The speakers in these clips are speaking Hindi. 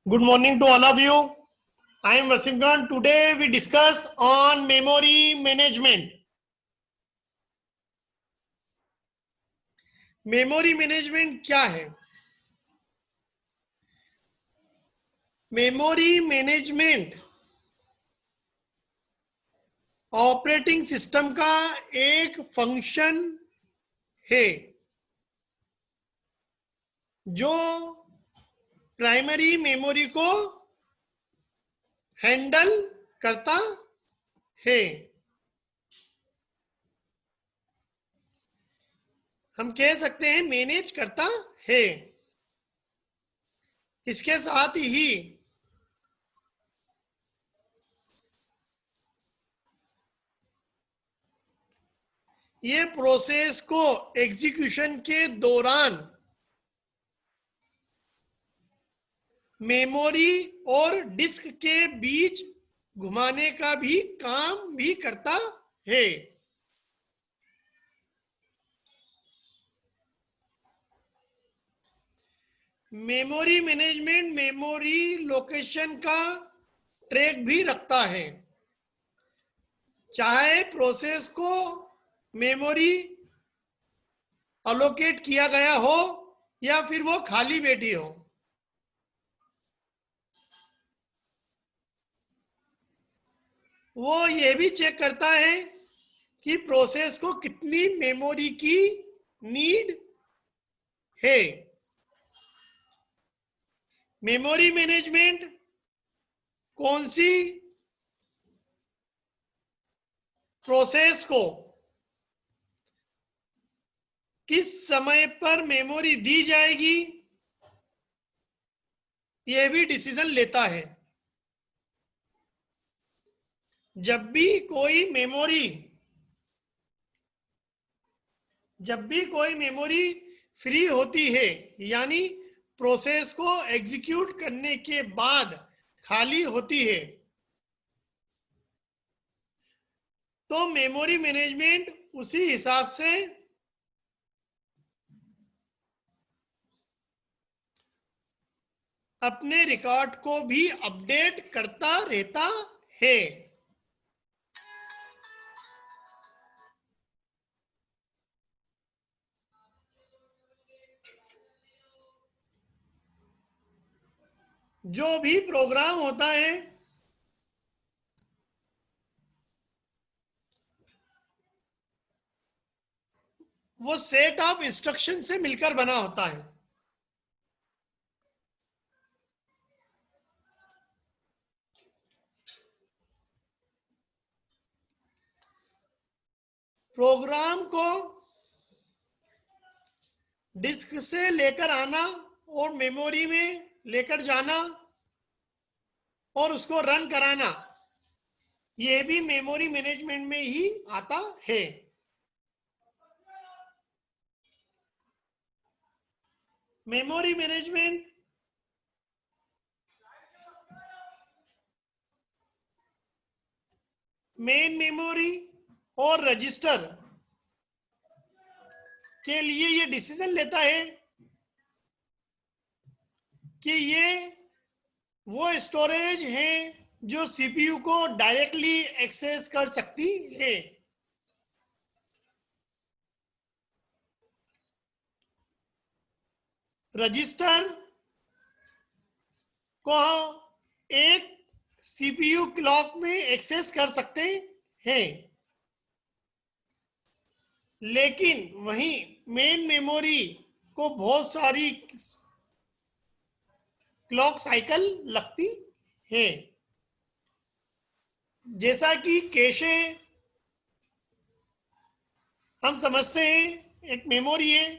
Good morning to all of you. I am Wasim Khan. Today we discuss on memory management. Memory management क्या है? मेमोरी मैनेजमेंट ऑपरेटिंग सिस्टम का एक फंक्शन है जो प्राइमरी मेमोरी को हैंडल करता है। हम कह सकते हैं मैनेज करता है। इसके साथ ही ये प्रोसेस को एग्जीक्यूशन के दौरान मेमोरी और डिस्क के बीच घुमाने का भी काम भी करता है। मेमोरी मैनेजमेंट मेमोरी लोकेशन का ट्रैक भी रखता है, चाहे प्रोसेस को मेमोरी अलोकेट किया गया हो या फिर वो खाली बैठी हो। वो ये भी चेक करता है कि प्रोसेस को कितनी मेमोरी की नीड है। मेमोरी मैनेजमेंट कौन सी प्रोसेस को किस समय पर मेमोरी दी जाएगी यह भी डिसीजन लेता है। जब भी कोई मेमोरी फ्री होती है, यानी प्रोसेस को एग्जीक्यूट करने के बाद खाली होती है, तो मेमोरी मैनेजमेंट उसी हिसाब से अपने रिकॉर्ड को भी अपडेट करता रहता है। जो भी प्रोग्राम होता है वो सेट ऑफ इंस्ट्रक्शन से मिलकर बना होता है। प्रोग्राम को डिस्क से लेकर आना और मेमोरी में लेकर जाना और उसको रन कराना, यह भी मेमोरी मैनेजमेंट में ही आता है। मेमोरी मैनेजमेंट मेन मेमोरी और रजिस्टर के लिए ये डिसीजन लेता है कि ये वो स्टोरेज है जो सीपीयू को डायरेक्टली एक्सेस कर सकती है। रजिस्टर को एक सीपीयू क्लॉक में एक्सेस कर सकते हैं, लेकिन वहीं मेन मेमोरी को बहुत सारी क्लॉक साइकिल लगती है। जैसा कि कैशे हम समझते हैं एक मेमोरी है,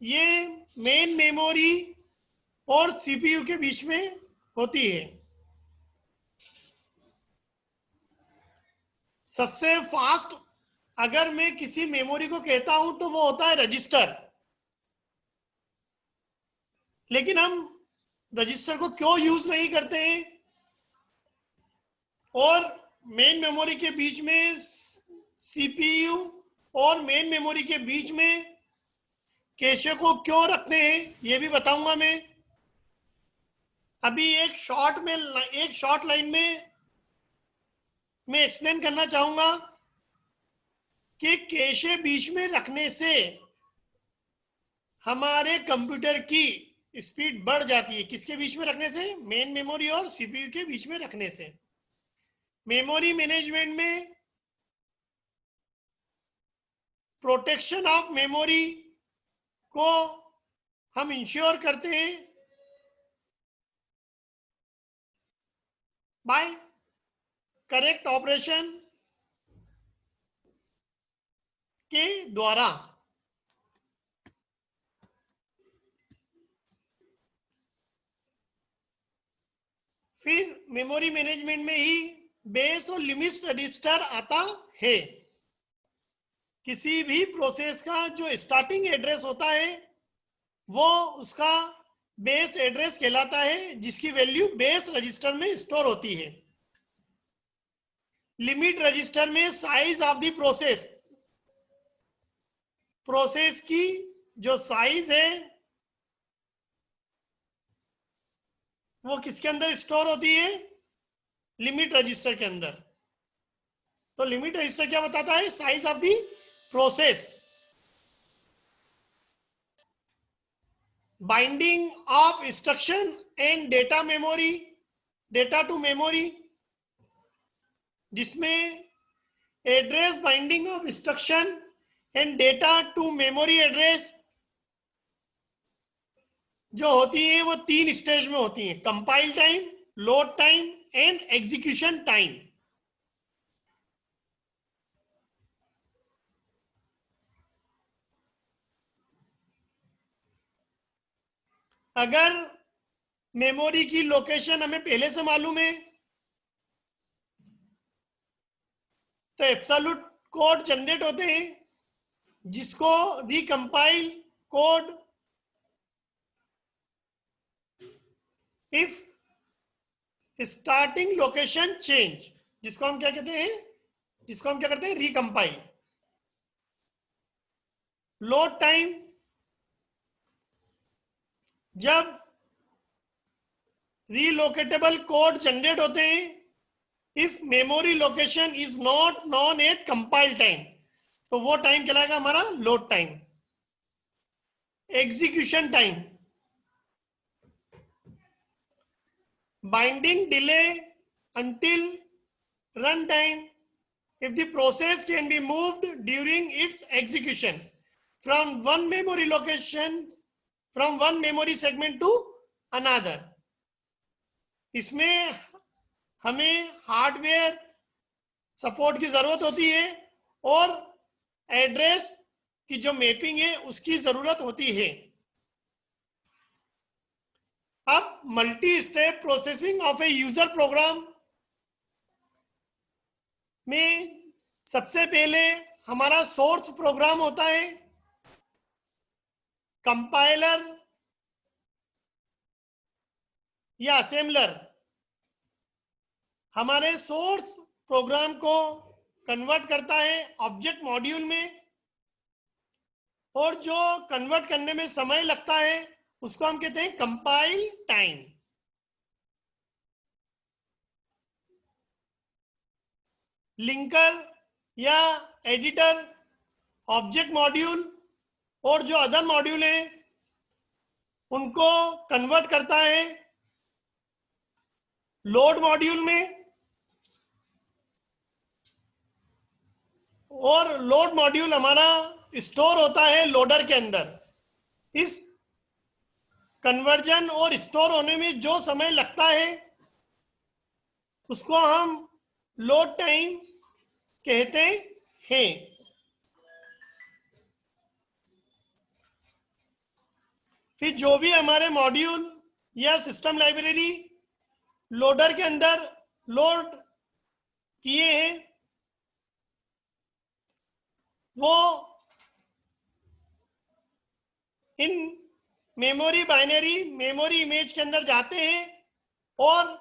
ये मेन मेमोरी और सीपीयू के बीच में होती है। सबसे फास्ट अगर मैं किसी मेमोरी को कहता हूं तो वो होता है रजिस्टर। लेकिन हम रजिस्टर को क्यों यूज नहीं करते हैं और मेन मेमोरी के बीच में सीपीयू और मेन मेमोरी के बीच में कैशे को क्यों रखते हैं, ये भी बताऊंगा मैं। अभी एक शॉर्ट लाइन में मैं एक्सप्लेन करना चाहूंगा कि कैशे बीच में रखने से हमारे कंप्यूटर की स्पीड बढ़ जाती है। किसके बीच में रखने से? मेन मेमोरी और सीपीयू के बीच में रखने से। मेमोरी मैनेजमेंट में प्रोटेक्शन ऑफ मेमोरी को हम इंश्योर करते हैं बाय करेक्ट ऑपरेशन के द्वारा। फिर मेमोरी मैनेजमेंट में ही बेस और लिमिट रजिस्टर आता है। किसी भी प्रोसेस का जो स्टार्टिंग एड्रेस होता है वो उसका बेस एड्रेस कहलाता है, जिसकी वैल्यू बेस रजिस्टर में स्टोर होती है। लिमिट रजिस्टर में साइज ऑफ द प्रोसेस की जो साइज है वो किसके अंदर स्टोर होती है? लिमिट रजिस्टर के अंदर। तो लिमिट रजिस्टर क्या बताता है? Size of the process. Binding of instruction and data to memory, जिसमें address binding of instruction and data to memory address जो होती है वो 3 स्टेज में होती है: compile time, load time and execution time. अगर मेमोरी की लोकेशन हमें पहले से मालूम है तो एब्सोल्यूट कोड जनरेट होते हैं, जिसको recompile code if starting location change, जिसको हम क्या कहते हैं? जिसको हम क्या करते हैं? रिकंपाइल। लोड टाइम, जब रीलोकेटेबल कोड जनरेट होते हैं if memory location is not non eight compile time, तो वो टाइम कहलाएगा हमारा load time. Execution time, binding delay until runtime if the process can be moved during its execution from one memory segment to another। इसमें हमें हार्डवेयर सपोर्ट की जरूरत होती है और एड्रेस की जो मैपिंग है उसकी जरूरत होती है। अब multi step processing of a user program में सबसे पहले हमारा सोर्स प्रोग्राम होता है, कंपाइलर या असेंबलर हमारे सोर्स प्रोग्राम को कन्वर्ट करता है ऑब्जेक्ट मॉड्यूल में, और जो कन्वर्ट करने में समय लगता है उसको हम कहते हैं कंपाइल टाइम। लिंकर या एडिटर ऑब्जेक्ट मॉड्यूल और जो अदर मॉड्यूल हैं उनको कन्वर्ट करता है लोड मॉड्यूल में, और लोड मॉड्यूल हमारा स्टोर होता है लोडर के अंदर। इस कन्वर्जन और स्टोर होने में जो समय लगता है उसको हम लोड टाइम कहते हैं। फिर जो भी हमारे मॉड्यूल या सिस्टम लाइब्रेरी लोडर के अंदर लोड किए हैं वो इन मेमोरी इमेज के अंदर जाते हैं और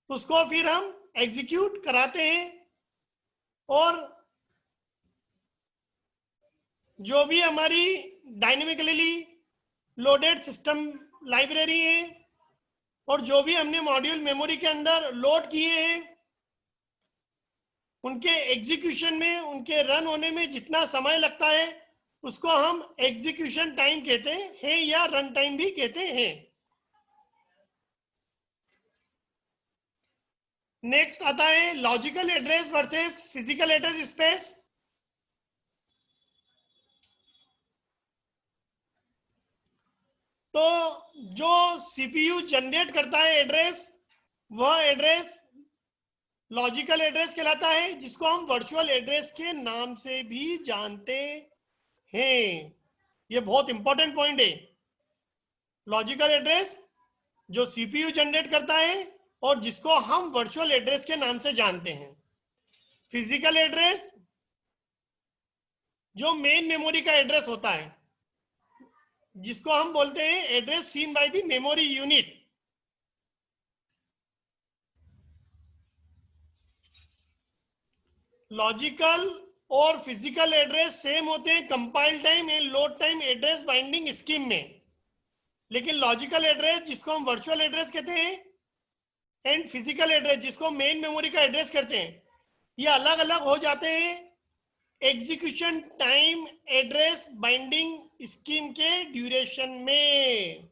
उसको फिर हम एग्जीक्यूट कराते हैं, और जो भी हमारी डायनेमिकली लोडेड सिस्टम लाइब्रेरी है, और जो भी हमने मॉड्यूल मेमोरी के अंदर लोड किए हैं उनके एग्जीक्यूशन में, उनके रन होने में जितना समय लगता है उसको हम एग्जीक्यूशन टाइम कहते हैं या रन टाइम भी कहते हैं। नेक्स्ट आता है logical address versus physical address space. तो जो सीपीयू जनरेट करता है एड्रेस, वह एड्रेस लॉजिकल एड्रेस कहलाता है, जिसको हम वर्चुअल एड्रेस के नाम से भी जानते हैं। ये बहुत इंपॉर्टेंट पॉइंट है। लॉजिकल एड्रेस जो सीपीयू जनरेट करता है और जिसको हम वर्चुअल एड्रेस के नाम से जानते हैं। फिजिकल एड्रेस जो मेन मेमोरी का एड्रेस होता है, जिसको हम बोलते हैं address seen by the memory unit. Logical और फिजिकल एड्रेस सेम होते हैं compile time and load time address binding scheme में, लेकिन लॉजिकल एड्रेस जिसको हम वर्चुअल एड्रेस कहते हैं एंड फिजिकल एड्रेस जिसको मेन मेमोरी का एड्रेस कहते हैं, ये अलग अलग हो जाते हैं execution time address binding scheme के ड्यूरेशन में।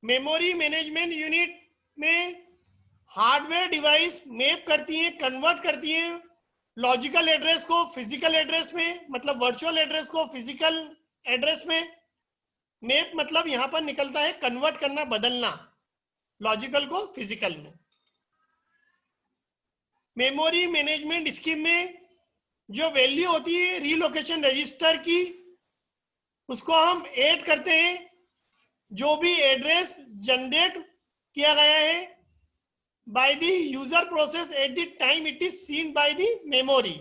मेमोरी मैनेजमेंट यूनिट में हार्डवेयर डिवाइस मैप करती है, कन्वर्ट करती है लॉजिकल एड्रेस को फिजिकल एड्रेस में, मतलब वर्चुअल एड्रेस को फिजिकल एड्रेस में। मैप मतलब यहां पर निकलता है कन्वर्ट करना, बदलना, लॉजिकल को फिजिकल में। मेमोरी मैनेजमेंट स्कीम में जो वैल्यू होती है रीलोकेशन रजिस्टर की, उसको हम ऐड करते हैं जो भी एड्रेस जनरेट किया गया है by the user process at the time it is seen by the memory।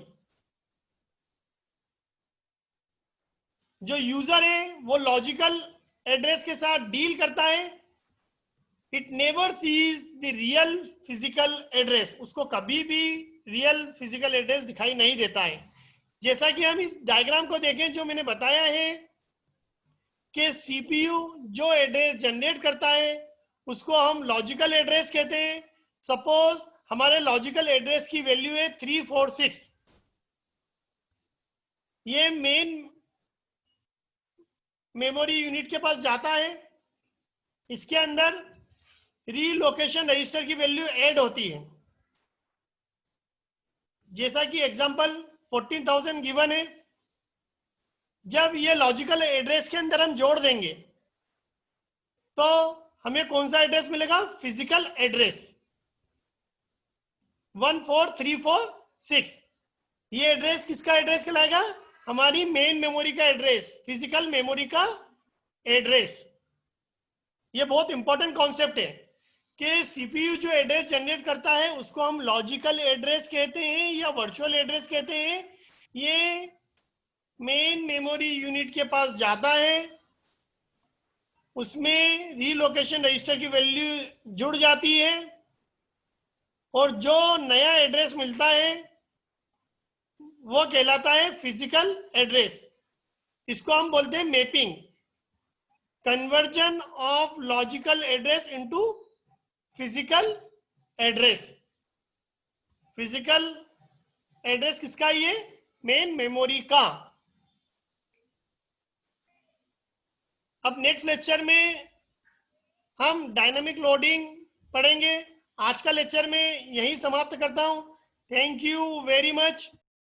जो यूजर है वो लॉजिकल एड्रेस के साथ डील करता है। It never sees the real physical address, उसको कभी भी रियल फिजिकल एड्रेस दिखाई नहीं देता है। जैसा कि हम इस डायग्राम को देखें, जो मैंने बताया है कि सीपीयू जो एड्रेस जनरेट करता है उसको हम लॉजिकल एड्रेस कहते हैं। सपोज हमारे लॉजिकल एड्रेस की वैल्यू है 346, ये मेन मेमोरी यूनिट के पास जाता है, इसके अंदर रीलोकेशन रजिस्टर की वैल्यू ऐड होती है। जैसा कि एग्जांपल 14,000 गिवन है, जब ये लॉजिकल एड्रेस के अंदर हम जोड़ देंगे तो हमें कौन सा एड्रेस मिलेगा? Physical address 14346। ये एड्रेस किसका एड्रेस कहलाएगा? हमारी मेन मेमोरी का एड्रेस, फिजिकल मेमोरी का एड्रेस। ये बहुत इंपॉर्टेंट कॉन्सेप्ट है कि सीपीयू जो एड्रेस जनरेट करता है उसको हम लॉजिकल एड्रेस कहते हैं या वर्चुअल एड्रेस कहते हैं। ये मेन मेमोरी यूनिट के पास जाता है, उसमें रीलोकेशन रजिस्टर की वैल्यू जुड़ जाती है और जो नया एड्रेस मिलता है वो कहलाता है फिजिकल एड्रेस। इसको हम बोलते हैं mapping, conversion of logical address into physical address. Physical address किसका? ये मेन मेमोरी का। अब नेक्स्ट लेक्चर में हम डायनामिक लोडिंग पढ़ेंगे। आज का लेक्चर में यही समाप्त करता हूं। Thank you very much.